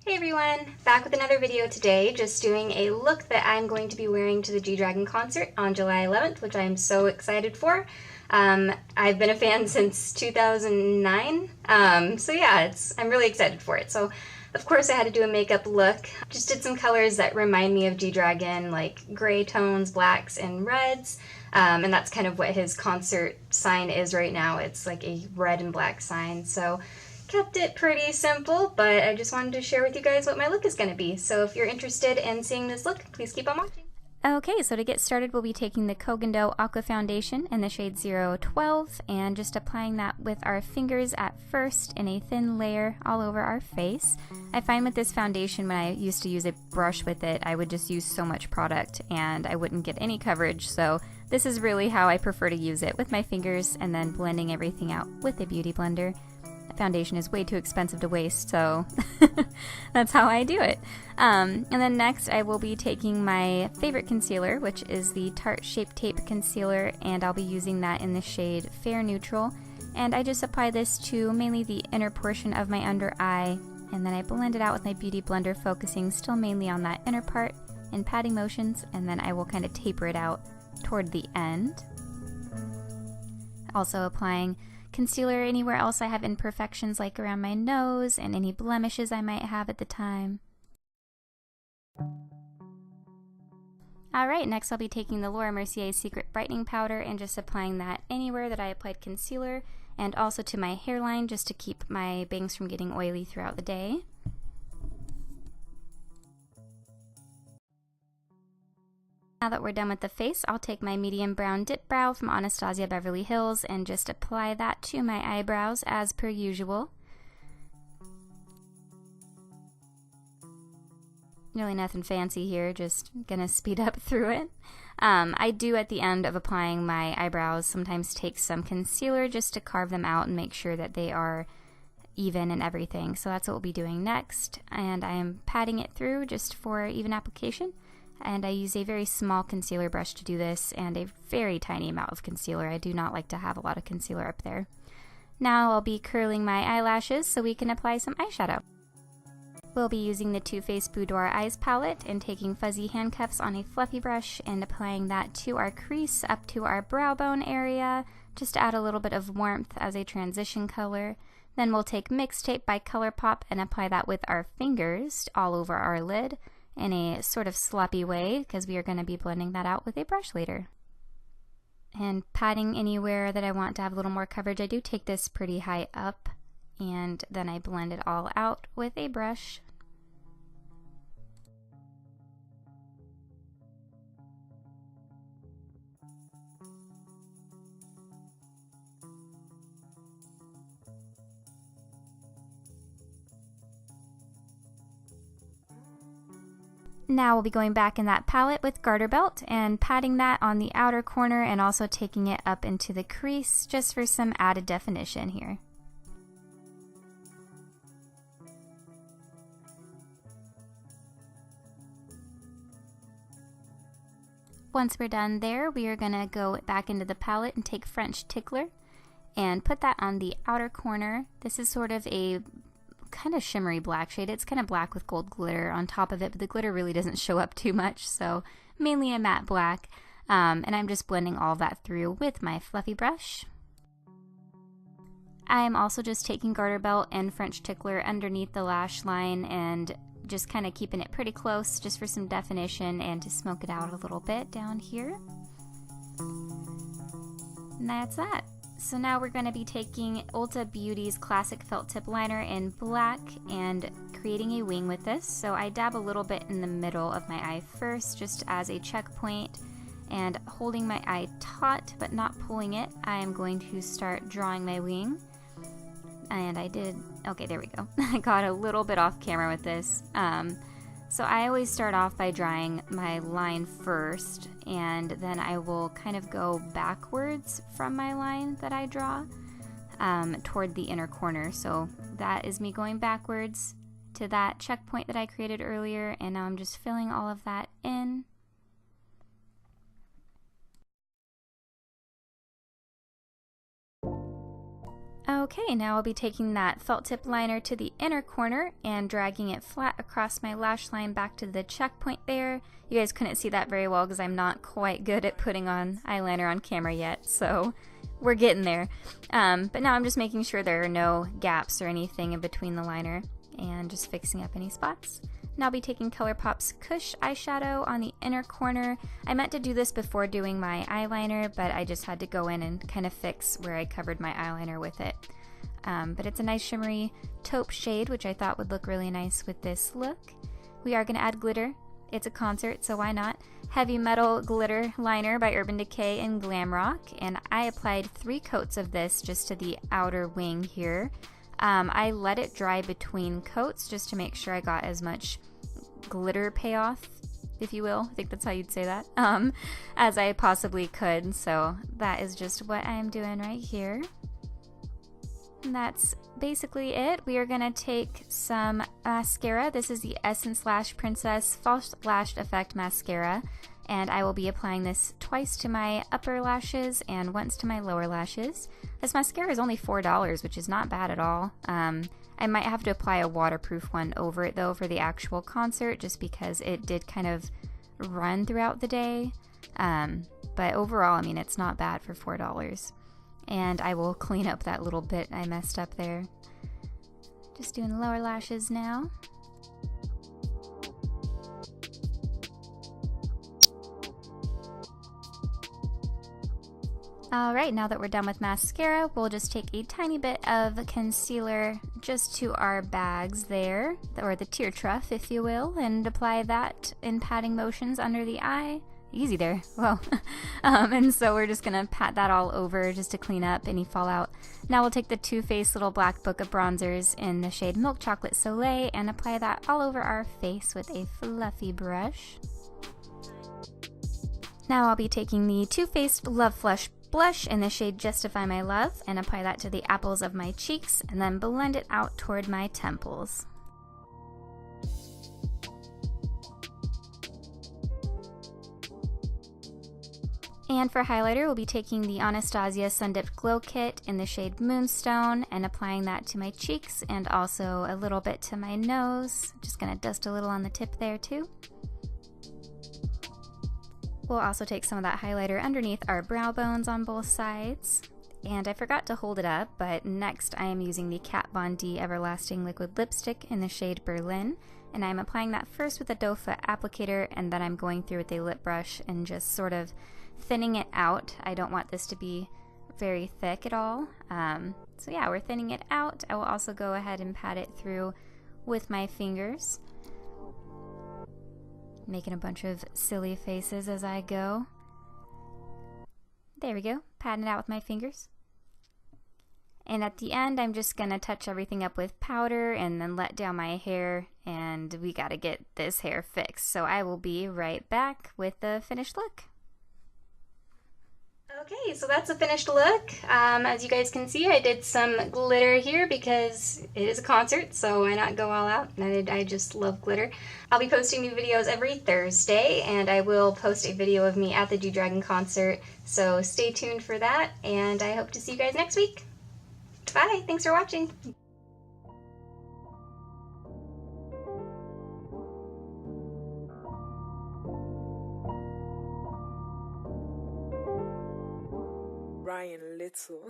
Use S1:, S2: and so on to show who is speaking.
S1: Hey everyone, back with another video today, just doing a look that I'm going to be wearing to the G-Dragon concert on July 11th, which I'm so excited for. I've been a fan since 2009, so yeah, I'm really excited for it. So of course I had to do a makeup look. Just did some colors that remind me of G-Dragon, like gray tones, blacks, and reds. And that's kind of what his concert sign is right now. It's like a red and black sign. So kept it pretty simple, but I just wanted to share with you guys what my look is going to be. So if you're interested in seeing this look, please keep on watching. Okay, so to get started, we'll be taking the Kogendo Aqua Foundation in the shade 012 and just applying that with our fingers at first in a thin layer all over our face. I find with this foundation, when I used to use a brush with it, I would just use so much product and I wouldn't get any coverage, so this is really how I prefer to use it, with my fingers and then blending everything out with a beauty blender. Foundation is way too expensive to waste, so that's how I do it. And then next I will be taking my favorite concealer, which is the Tarte Shape Tape Concealer, and I'll be using that in the shade Fair Neutral. And I just apply this to mainly the inner portion of my under eye, and then I blend it out with my beauty blender, focusing still mainly on that inner part in patting motions, and then I will kind of taper it out toward the end. Also applying concealer anywhere else I have imperfections, like around my nose and any blemishes I might have at the time. Alright, next I'll be taking the Laura Mercier Secret Brightening Powder and just applying that anywhere that I applied concealer, and also to my hairline, just to keep my bangs from getting oily throughout the day. Now that we're done with the face, I'll take my medium brown dip brow from Anastasia Beverly Hills and just apply that to my eyebrows as per usual. Really nothing fancy here, just gonna speed up through it. I do, at the end of applying my eyebrows, sometimes take some concealer just to carve them out and make sure that they are even and everything. So that's what we'll be doing next, and I am patting it through just for even application. And I use a very small concealer brush to do this, and a very tiny amount of concealer. I do not like to have a lot of concealer up there. Now I'll be curling my eyelashes so we can apply some eyeshadow. We'll be using the Too Faced Boudoir Eyes palette and taking fuzzy handcuffs on a fluffy brush and applying that to our crease up to our brow bone area, just to add a little bit of warmth as a transition color. Then we'll take Mixtape by ColourPop and apply that with our fingers all over our lid, in a sort of sloppy way, because we are going to be blending that out with a brush later. And patting anywhere that I want to have a little more coverage, I do take this pretty high up, and then I blend it all out with a brush. Now we'll be going back in that palette with Garter Belt and patting that on the outer corner and also taking it up into the crease just for some added definition here. Once we're done there, we are going to go back into the palette and take French Tickler and put that on the outer corner. This is sort of a kind of shimmery black shade. It's kind of black with gold glitter on top of it, but the glitter really doesn't show up too much, so mainly a matte black. And I'm just blending all that through with my fluffy brush. I am also just taking Garter Belt and French Tickler underneath the lash line and just kind of keeping it pretty close just for some definition and to smoke it out a little bit down here. And that's that. So now we're going to be taking Ulta Beauty's Classic Felt Tip Liner in black and creating a wing with this. So I dab a little bit in the middle of my eye first, just as a checkpoint, and holding my eye taut but not pulling it, I am going to start drawing my wing. And I did, okay, there we go. I got a little bit off camera with this. So I always start off by drawing my line first, and then I will kind of go backwards from my line that I draw toward the inner corner. So that is me going backwards to that checkpoint that I created earlier, and now I'm just filling all of that in.
S2: Okay, now I'll be taking that felt tip liner to the inner corner and dragging it flat across my lash line back to the checkpoint there. You guys couldn't see that very well because I'm not quite good at putting on eyeliner on camera yet, so we're getting there. But now I'm just making sure there are no gaps or anything in between the liner and just fixing up any spots. Now I'll be taking ColourPop's Kush eyeshadow on the inner corner. I meant to do this before doing my eyeliner, but I just had to go in and kind of fix where I covered my eyeliner with it. But it's a nice shimmery taupe shade, which I thought would look really nice with this look. We are going to add glitter. It's a concert, so why not? Heavy Metal Glitter Liner by Urban Decay and Glam Rock, and I applied 3 coats of this just to the outer wing here. I let it dry between coats just to make sure I got as much glitter payoff, if you will, I think that's how you'd say that, as I possibly could. So that is just what I'm doing right here. And that's basically it. We are going to take some mascara. This is the Essence Lash Princess False Lash Effect Mascara, and I will be applying this twice to my upper lashes and once to my lower lashes. This mascara is only $4, which is not bad at all. I might have to apply a waterproof one over it though for the actual concert, just because it did kind of run throughout the day. But overall, I mean, it's not bad for $4. And I will clean up that little bit I messed up there. Just doing the lower lashes now. Alright, now that we're done with mascara, we'll just take a tiny bit of concealer just to our bags there, or the tear trough if you will, and apply that in patting motions under the eye. Easy there. Whoa. And so we're just going to pat that all over just to clean up any fallout. Now we'll take the Too Faced little black book of bronzers in the shade Milk Chocolate Soleil and apply that all over our face with a fluffy brush. Now I'll be taking the Too Faced Love Flush blush in the shade Justify My Love and apply that to the apples of my cheeks and then blend it out toward my temples. And for highlighter, we'll be taking the Anastasia Sun Dipped Glow Kit in the shade Moonstone and applying that to my cheeks and also a little bit to my nose. Just gonna dust a little on the tip there too. We'll also take some of that highlighter underneath our brow bones on both sides. And I forgot to hold it up, but next I am using the Kat Von D Everlasting Liquid Lipstick in the shade Berlin. And I'm applying that first with a doe foot applicator, and then I'm going through with a lip brush and just sort of thinning it out. I don't want this to be very thick at all. So yeah, we're thinning it out. I will also go ahead and pat it through with my fingers. Making a bunch of silly faces as I go. There we go, patting it out with my fingers. And at the end, I'm just gonna touch everything up with powder and then let down my hair, and we gotta get this hair fixed. So I will be right back with the finished look.
S1: Okay, so that's a finished look. As you guys can see, I did some glitter here because it is a concert, so why not go all out? I just love glitter. I'll be posting new videos every Thursday, and I will post a video of me at the G-Dragon concert, so stay tuned for that, and I hope to see you guys next week. Bye, thanks for watching.
S3: Ryan Little.